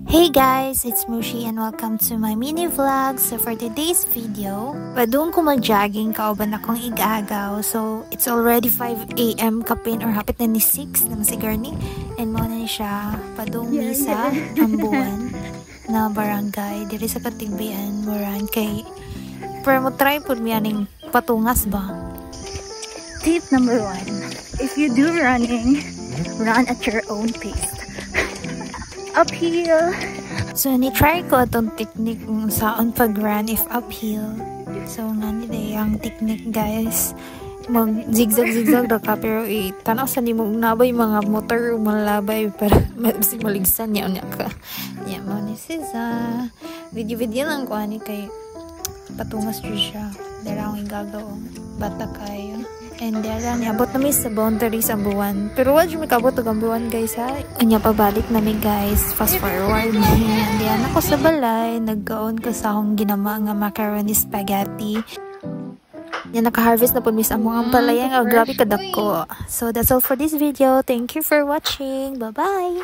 Hey guys, it's Mushi and welcome to my mini vlog. So for today's video, padung ko mag-jogging kauban akong igagaw. So it's already 5 AM kapin or hapit na ni 6 na masigar ni. And mo na siya padung misa ambuan na barangay diri sa Katigbian Moran kay pero mo try pud mi aning patungas ba. Tip number 1, if you do running, run at your own pace. Uphill. So, ni-try ko itong technique kung saan pag-run if uphill. So, nga nila yung technique, guys. Mag-zigzag-zigzag na ka, pero tanaw sa ni mong nabay mga motor malabay para maligsan niya unya ka. Yan mo ni Siza. Video-video lang ko ani kay patungas dyan siya. Dara akong igagaw. Bata kayo. And then, abot namin sa boundaries ang buwan. Pero wala dyan may kabot ang buwan, guys, ha? Kanya pabalik namin, guys. Fast forward. And then, ako sa balay. Nagkaon ko sa akong ginama nga macaroni spaghetti. Yan, naka-harvest na po mis ang mga palayang. Grabe kadako. So, that's all for this video. Thank you for watching. Bye-bye!